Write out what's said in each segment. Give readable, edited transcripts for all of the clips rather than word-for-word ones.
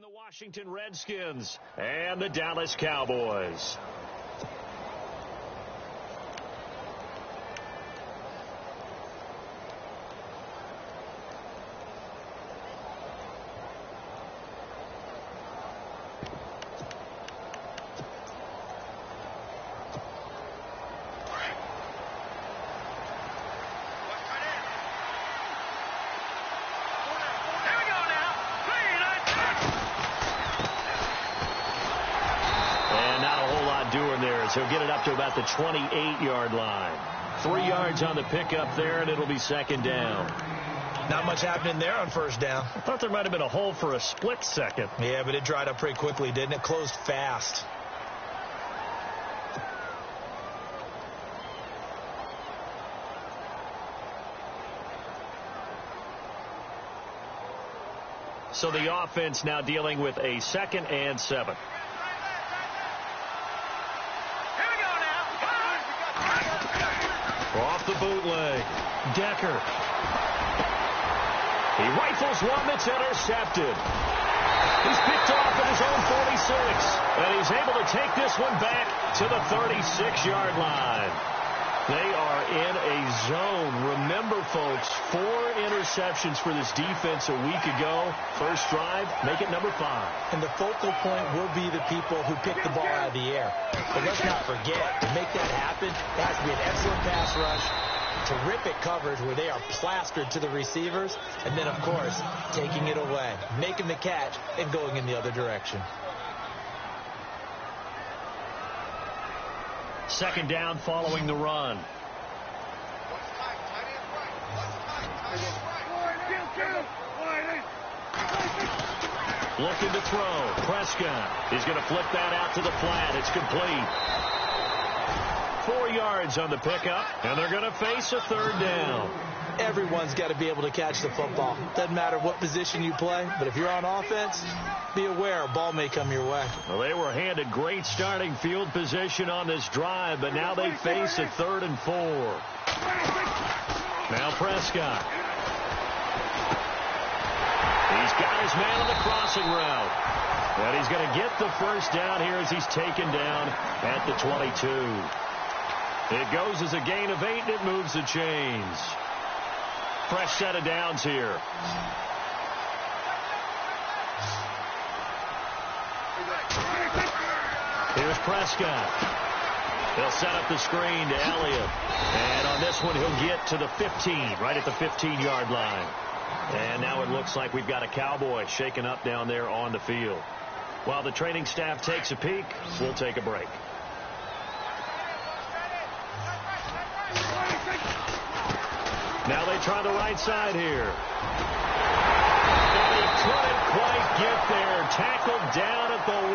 the Washington Redskins and the Dallas Cowboys. He'll get it up to about the 28-yard line. 3 yards on the pickup there, and it'll be second down. Not much happening there on first down. I thought there might have been a hole for a split second. Yeah, but it dried up pretty quickly, didn't it? Closed fast. So the offense now dealing with a 2nd and 7. Off the bootleg. Decker. He rifles one that's intercepted. He's picked off at his own 46. And he's able to take this one back to the 36-yard line. They are in a zone. Remember, folks, 4 interceptions for this defense a week ago. First drive, make it number 5. And the focal point will be the people who pick the ball out of the air. But let's not forget, to make that happen, it has to be an excellent pass rush, terrific coverage where they are plastered to the receivers, and then, of course, taking it away, making the catch, and going in the other direction. Second down following the run. Looking to throw. Prescott. He's going to flip that out to the flat. It's complete. 4 yards on the pickup, and they're going to face a third down. Everyone's got to be able to catch the football. Doesn't matter what position you play, but if you're on offense, be aware a ball may come your way. Well, they were handed great starting field position on this drive, but now they face a 3rd and 4. Now Prescott. He's got his man on the crossing route. And he's going to get the first down here as he's taken down at the 22. It goes as a gain of 8, and it moves the chains. Fresh set of downs here. Here's Prescott. He'll set up the screen to Elliott. And on this one, he'll get to the 15, right at the 15-yard line. And now it looks like we've got a Cowboy shaken up down there on the field. While the training staff takes a peek, we'll take a break. Now they try the right side here. And he couldn't quite get there. Tackled down at the 1.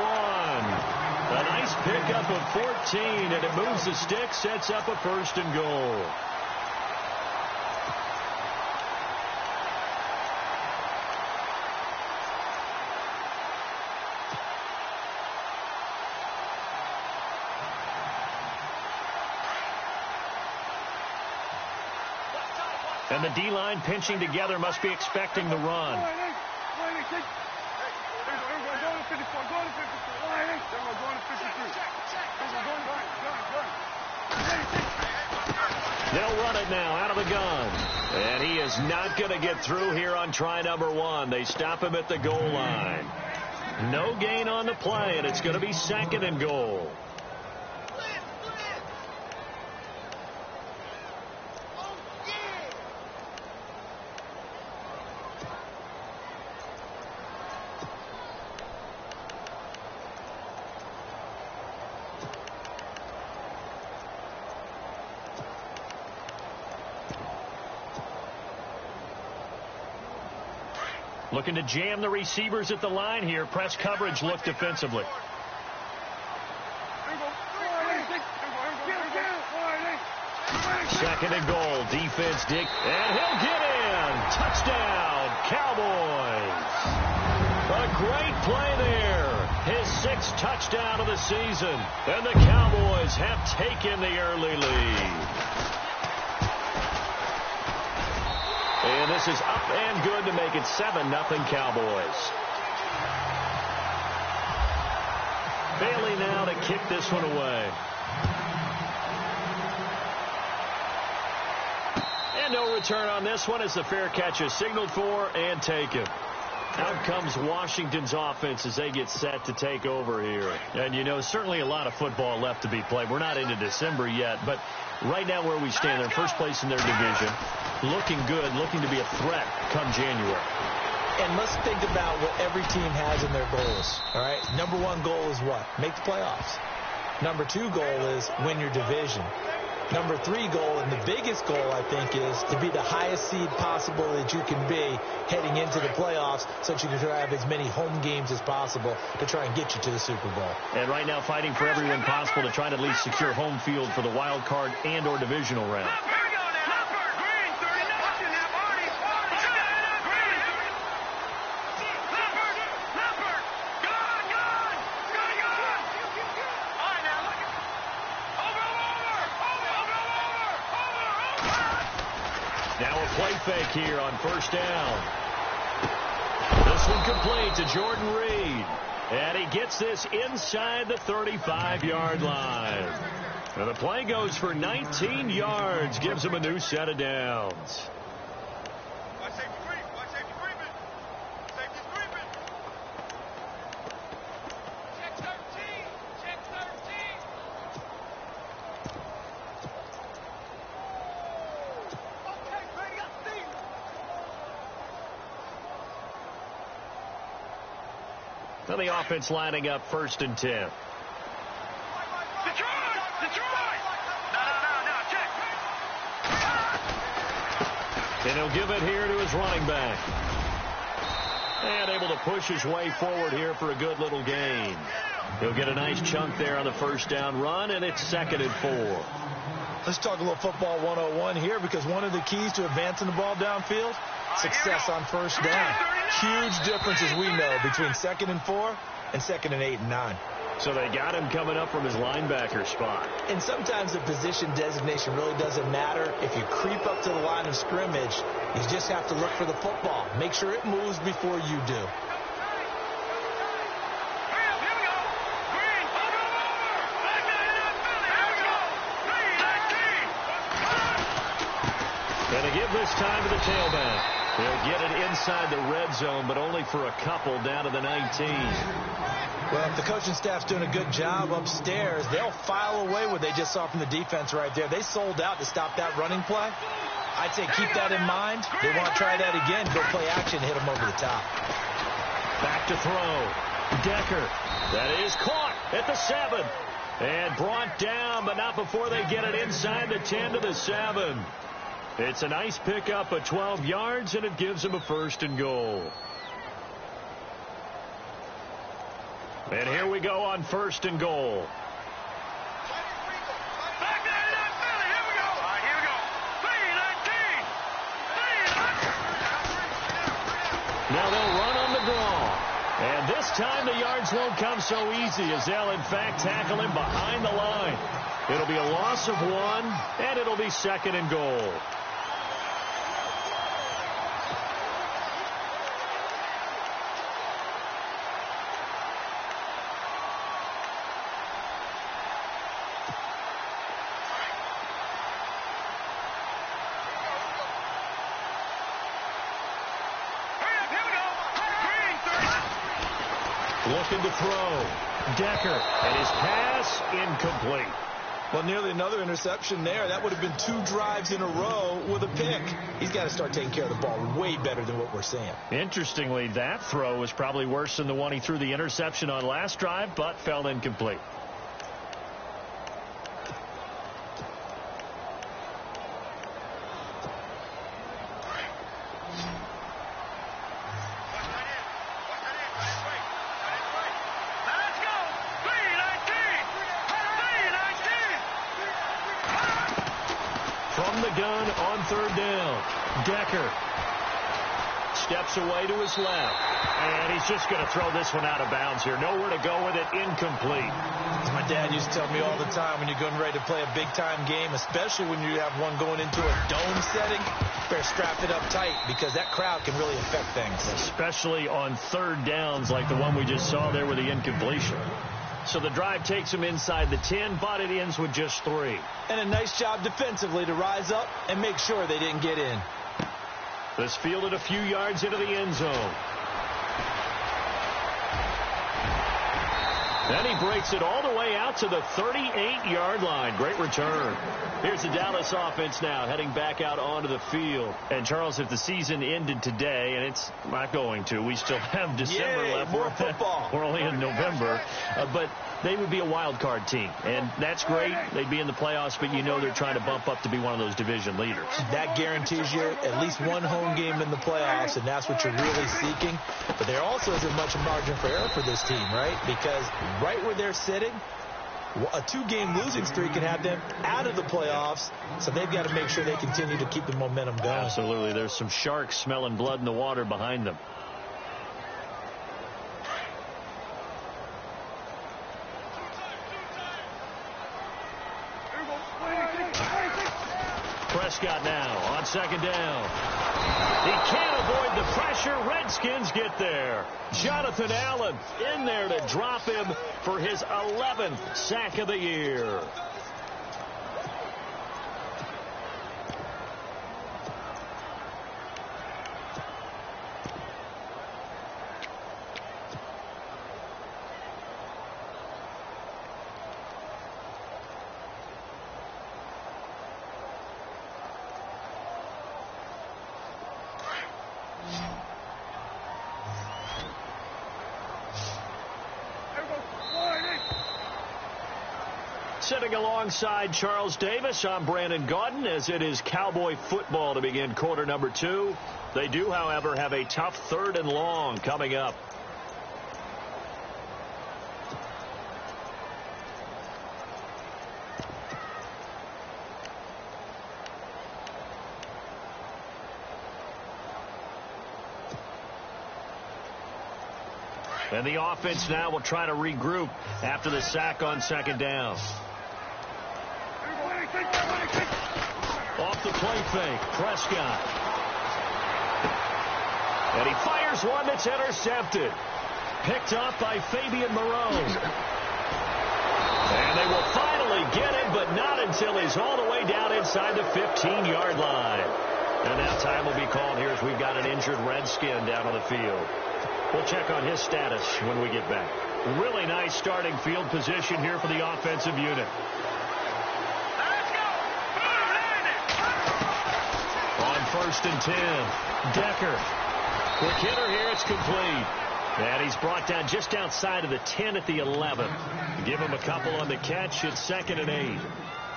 A nice pickup of 14, and it moves the stick, sets up a 1st and goal. And the D-line pinching together must be expecting the run. They'll run it now out of the gun. And he is not going to get through here on try number 1. They stop him at the goal line. No gain on the play, and it's going to be 2nd and goal. Looking to jam the receivers at the line here. Press coverage look defensively. Second and goal. Defense dig. And he'll get in. Touchdown, Cowboys. A great play there. His 6th touchdown of the season. And the Cowboys have taken the early lead. And this is up and good to make it 7-0 Cowboys. kick this one away. And no return on this one as the fair catch is signaled for and taken. Out comes Washington's offense as they get set to take over here. And, you know, certainly a lot of football left to be played. We're not into December yet, but right now where we stand, they're first place in their division, looking good, looking to be a threat come January. And let's think about what every team has in their goals, all right? Number one goal is what? Make the playoffs. Number two goal is win your division. Number three goal, and the biggest goal, I think, is to be the highest seed possible that you can be heading into the playoffs so that you can try to have as many home games as possible to try and get you to the Super Bowl. And right now fighting for every win possible to try to at least secure home field for the wild card and or divisional round. Now a play fake here on first down. This one complete to Jordan Reed. And he gets this inside the 35-yard line. And the play goes for 19 yards. Gives him a new set of downs. Now the offense lining up 1st and 10. Detroit! No, check. And he'll give it here to his running back. And able to push his way forward here for a good little gain. He'll get a nice chunk there on the first down run, and it's 2nd and 4. Let's talk a little football 101 here, because one of the keys to advancing the ball downfield, success on first down. Huge difference, as we know, between 2nd and 4 and 2nd and 8 and 9. So they got him coming up from his linebacker spot. And sometimes the position designation really doesn't matter. If you creep up to the line of scrimmage, you just have to look for the football. Make sure it moves before you do. And to give this time to the tailback. He'll get it inside the red zone, but only for a couple down to the 19. Well, if the coaching staff's doing a good job upstairs, they'll file away what they just saw from the defense right there. They sold out to stop that running play. I'd say keep that in mind. They want to try that again, go play action, hit them over the top. Back to throw. Decker. That is caught at the 7. And brought down, but not before they get it inside the 10 to the 7. It's a nice pickup of 12 yards, and it gives him a 1st and goal. And here we go on 1st and goal. Now they'll run on the draw. And this time the yards won't come so easy, as they'll in fact tackle him behind the line. It'll be a loss of 1, and it'll be 2nd and goal. Looking to throw. Decker, and his pass incomplete. Well, nearly another interception there. That would have been 2 drives in a row with a pick. He's got to start taking care of the ball way better than what we're seeing. Interestingly, that throw was probably worse than the one he threw the interception on last drive, but fell incomplete. Gun on 3rd down. Decker steps away to his left. And he's just going to throw this one out of bounds here. Nowhere to go with it. Incomplete. As my dad used to tell me all the time, when you're getting ready to play a big-time game, especially when you have one going into a dome setting, better strap it up tight, because that crowd can really affect things. Especially on 3rd downs like the one we just saw there with the incompletion. So the drive takes them inside the 10, but it ends with just 3. And a nice job defensively to rise up and make sure they didn't get in. This fielded a few yards into the end zone. And he breaks it all the way out to the 38-yard line. Great return. Here's the Dallas offense now heading back out onto the field. And, Charles, if the season ended today, and it's not going to, we still have December left. More football. We're only in November. But they would be a wild card team. And that's great. They'd be in the playoffs, but you know they're trying to bump up to be one of those division leaders. That guarantees you at least one home game in the playoffs, and that's what you're really seeking. But there also isn't much margin for error for this team, right? Because right where they're sitting, a 2-game losing streak can have them out of the playoffs, so they've got to make sure they continue to keep the momentum going. Absolutely. There's some sharks smelling blood in the water behind them. Prescott now on second down. He can't avoid the pressure. Redskins get there. Jonathan Allen in there to drop him for his 11th sack of the year. Sitting alongside Charles Davis, I'm Brandon Gaudin, as it is Cowboy football to begin quarter number 2. They do, however, have a tough 3rd and long coming up. And the offense now will try to regroup after the sack on second down. Off the play fake, Prescott. And he fires one that's intercepted. Picked off by Fabian Moreau. And they will finally get him, but not until he's all the way down inside the 15-yard line. And now time will be called here as we've got an injured Redskin down on the field. We'll check on his status when we get back. Really nice starting field position here for the offensive unit. On 1st and 10, Decker. Quick hitter here, it's complete. And he's brought down just outside of the 10 at the 11. Give him a couple on the catch. It's 2nd and 8.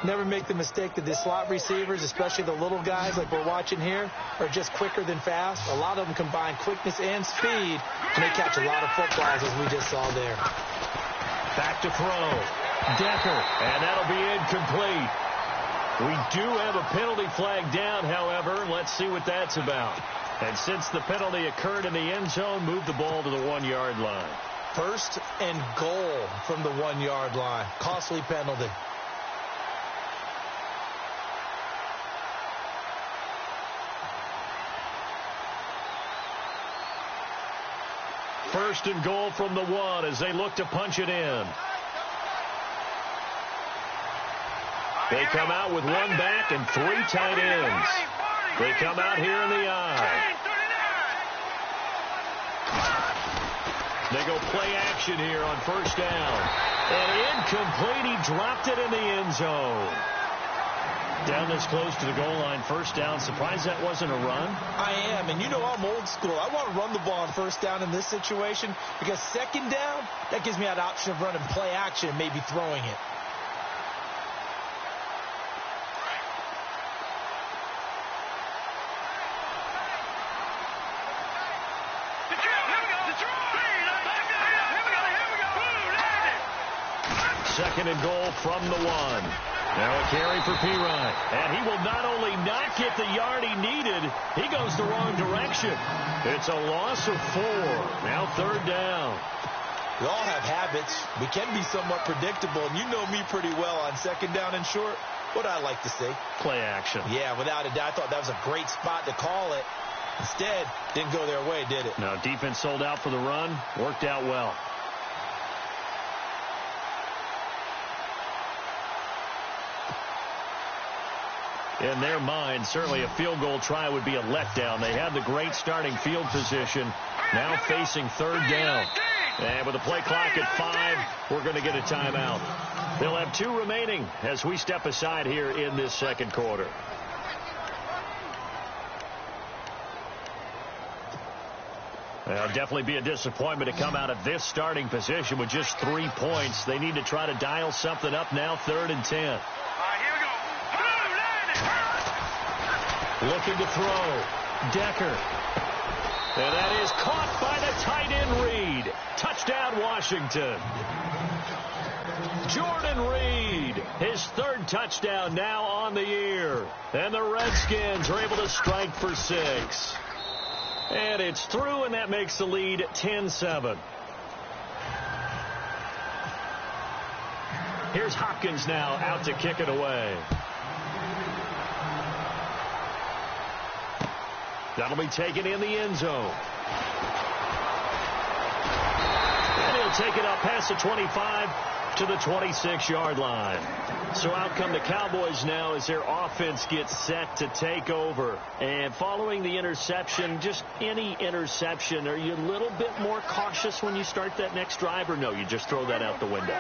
Never make the mistake that the slot receivers, especially the little guys like we're watching here, are just quicker than fast. A lot of them combine quickness and speed, and they catch a lot of footballs, as we just saw there. Back to throw. Decker, and that'll be incomplete. We do have a penalty flag down, however. Let's see what that's about. And since the penalty occurred in the end zone, move the ball to the 1-yard line. 1st and goal from the 1-yard line. Costly penalty. First and goal from the 1 as they look to punch it in. They come out with 1 back and 3 tight ends. They come out here in the I. They go play action here on 1st down. And incomplete. He dropped it in the end zone. Down this close to the goal line, 1st down. Surprised that wasn't a run? I am, and you know I'm old school. I want to run the ball on 1st down in this situation because 2nd down, that gives me that option of running play action and maybe throwing it. Second and goal from the 1. Now a carry for Pirine. And he will not only not get the yard he needed, he goes the wrong direction. It's a loss of 4. Now 3rd down. We all have habits. We can be somewhat predictable, and you know me pretty well on 2nd down and short. What I like to say? Play action. Yeah, without a doubt. I thought that was a great spot to call it. Instead, didn't go their way, did it? No, defense sold out for the run. Worked out well. In their mind, certainly a field goal try would be a letdown. They have the great starting field position, now facing third down. And with the play clock at 5, we're going to get a timeout. They'll have 2 remaining as we step aside here in this second quarter. It'll definitely be a disappointment to come out of this starting position with just 3 points. They need to try to dial something up now, 3rd and 10. Looking to throw. Decker. And that is caught by the tight end Reed. Touchdown, Washington. Jordan Reed, his 3rd touchdown now on the year. And the Redskins are able to strike for 6. And it's through, and that makes the lead 10-7. Here's Hopkins now out to kick it away. That'll be taken in the end zone. And he'll take it up past the 25 to the 26-yard line. So out come the Cowboys now as their offense gets set to take over. And following the interception, just any interception, are you a little bit more cautious when you start that next drive, or no, you just throw that out the window?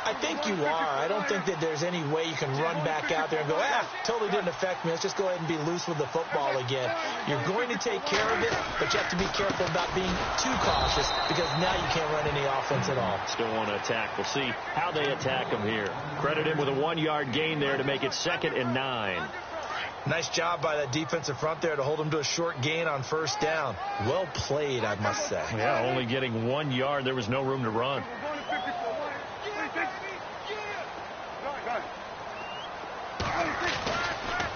I think you are. I don't think that there's any way you can run back out there and go, totally didn't affect me. Let's just go ahead and be loose with the football again. You're going to take care of it, but you have to be careful about being too cautious because now you can't run any offense at all. Still want to attack. We'll see how they attack him here. Credit him with a 1-yard gain there to make it 2nd and 9. Nice job by that defensive front there to hold him to a short gain on 1st down. Well played, I must say. Yeah, only getting 1 yard. There was no room to run.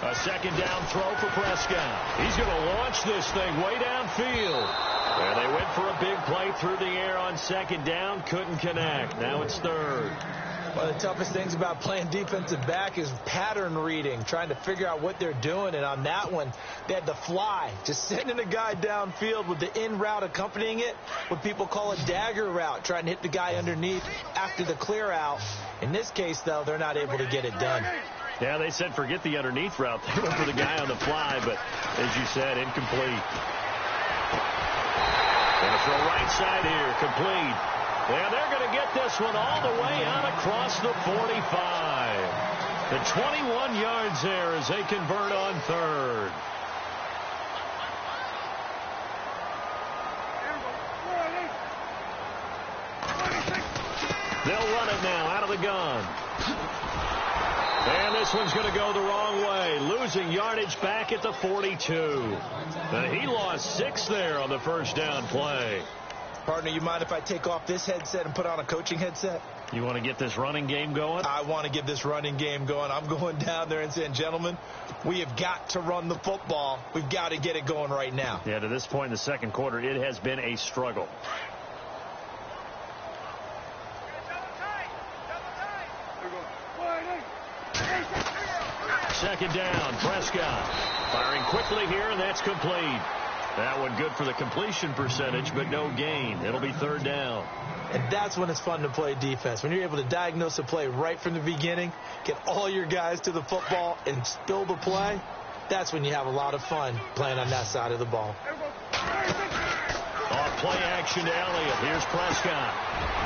A 2nd down throw for Prescott. He's going to launch this thing way downfield. And they went for a big play through the air on 2nd down. Couldn't connect. Now it's 3rd. One of the toughest things about playing defensive back is pattern reading, trying to figure out what they're doing. And on that one, they had to fly, just sending a guy downfield with the in route accompanying it, what people call a dagger route, trying to hit the guy underneath after the clear out. In this case, though, they're not able to get it done. Yeah, they said forget the underneath route. They went for the guy on the fly, but as you said, incomplete. Going to throw right side here, complete. And they're going to get this one all the way out across the 45. The 21 yards there as they convert on 3rd. They'll run it now out of the gun. And this one's going to go the wrong way. Losing yardage back at the 42. He lost 6 there on the 1st down play. Partner, you mind if I take off this headset and put on a coaching headset? You want to get this running game going? I want to get this running game going. I'm going down there and saying, gentlemen, we have got to run the football. We've got to get it going right now. Yeah, to this point in the second quarter, it has been a struggle. Second down, Prescott firing quickly here, and that's complete. That one good for the completion percentage, but no gain. It'll be 3rd down. And that's when it's fun to play defense. When you're able to diagnose a play right from the beginning, get all your guys to the football, and spill the play, that's when you have a lot of fun playing on that side of the ball. Off play action to Elliott. Here's Prescott.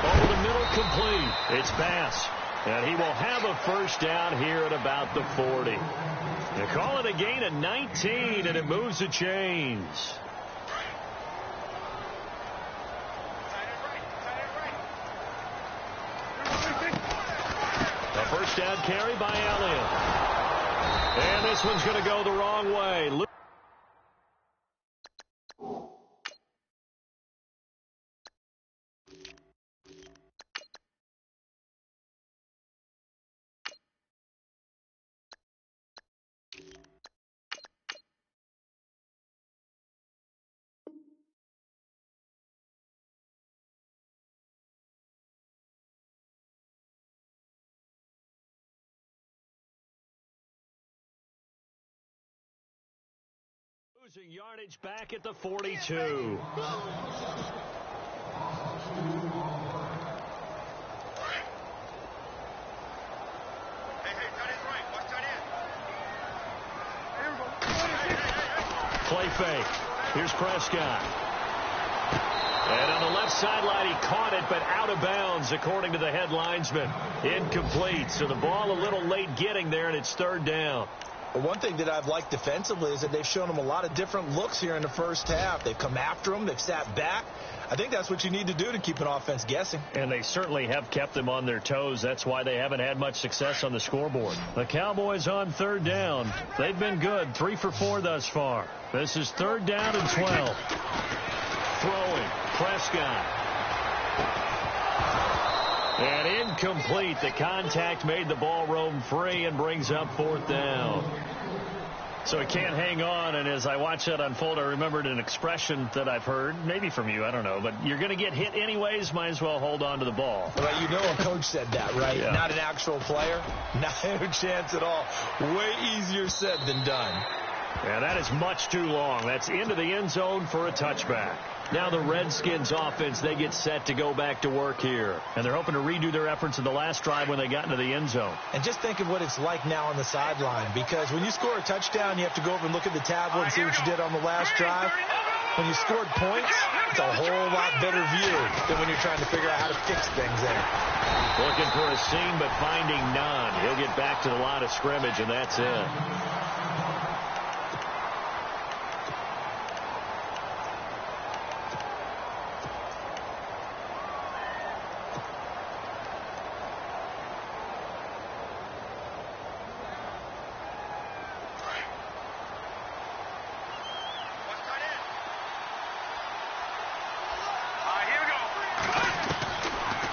Over the middle, complete. It's pass. And he will have a 1st down here at about the 40. They call it a gain of 19, and it moves the chains. A 1st down carry by Elliott. And this one's going to go the wrong way. Losing yardage back at the 42. Play fake. Here's Prescott. And on the left sideline, he caught it, but out of bounds, according to the head linesman. Incomplete. So the ball a little late getting there, and it's third down. Well, one thing that I've liked defensively is that they've shown them a lot of different looks here in the first half. They've come after them. They've sat back. I think that's what you need to do to keep an offense guessing. And they certainly have kept them on their toes. That's why they haven't had much success on the scoreboard. The Cowboys on third down. They've been good. 3 for 4 thus far. This is third down and 12. Throwing. Prescott. And incomplete. The contact made the ball roam free and brings up fourth down. So he can't hang on, and as I watch that unfold, I remembered an expression that I've heard, maybe from you, I don't know, but you're going to get hit anyways, might as well hold on to the ball. Well, you know a coach said that, right? Yeah. Not an actual player. Not a chance at all. Way easier said than done. Yeah, that is much too long. That's into the end zone for a touchback. Now the Redskins offense, they get set to go back to work here. And they're hoping to redo their efforts in the last drive when they got into the end zone. And just think of what it's like now on the sideline. Because when you score a touchdown, you have to go over and look at the tablet and see what you did on the last drive. When you scored points, it's a whole lot better view than when you're trying to figure out how to fix things there. Looking for a seam, but finding none. He'll get back to the line of scrimmage, and that's it.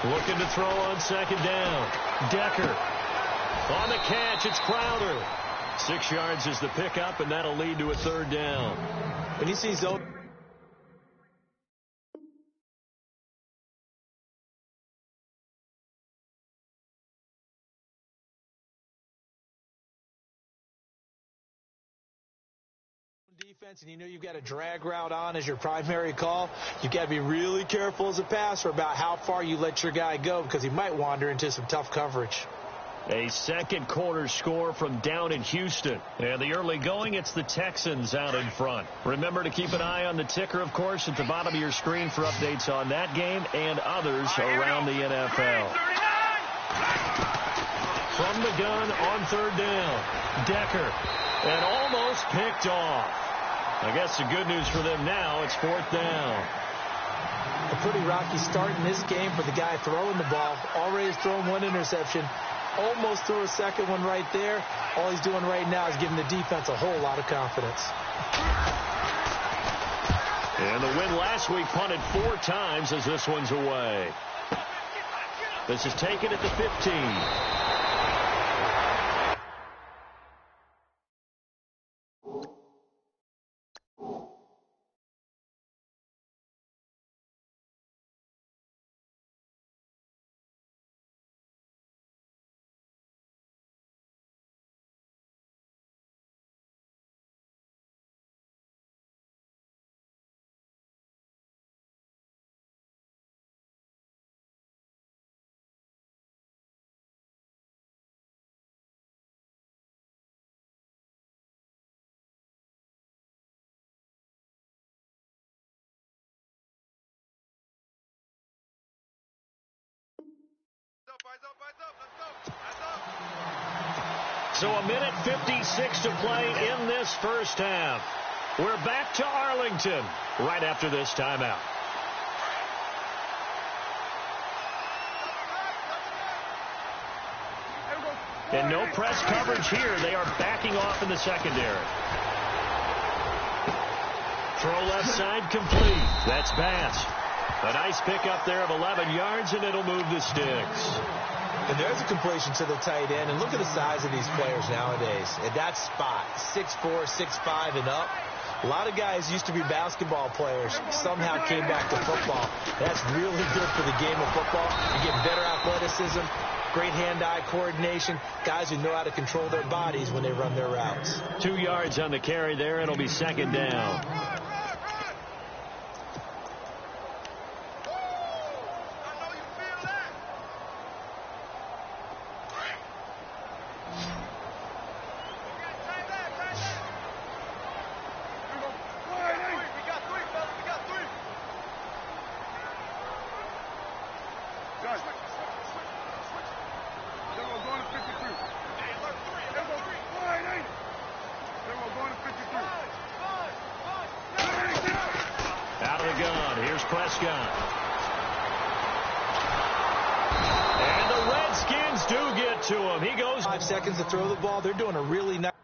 Looking to throw on second down. Decker. On the catch, it's Crowder. 6 yards is the pickup, and that'll lead to a third down. When you see zone defense and you know you've got a drag route on as your primary call, you've got to be really careful as a passer about how far you let your guy go because he might wander into some tough coverage. A second quarter score from down in Houston. And the early going, it's the Texans out in front. Remember to keep an eye on the ticker, of course, at the bottom of your screen for updates on that game and others around the NFL. From the gun on third down. Decker. And almost picked off. I guess the good news for them now, it's fourth down. A pretty rocky start in this game for the guy throwing the ball. Already has thrown one interception. Almost threw a second one right there. All he's doing right now is giving the defense a whole lot of confidence. And the win last week punted 4 times as this one's away. This is taken at the 15. So a minute 56 to play in this first half. We're back to Arlington right after this timeout. And no press coverage here. They are backing off in the secondary. Throw left side complete. That's Bass. A nice pickup there of 11 yards, and it'll move the sticks. And there's a completion to the tight end. And look at the size of these players nowadays. At that spot, 6'4", 6'5", and up. A lot of guys used to be basketball players. Somehow came back to football. That's really good for the game of football. You get better athleticism, great hand-eye coordination, guys who know how to control their bodies when they run their routes. 2 yards on the carry there. It'll be second down. Out of the gun, here's Prescott. And the Redskins do get to him. He goes 5 seconds to throw the ball. They're doing a really nice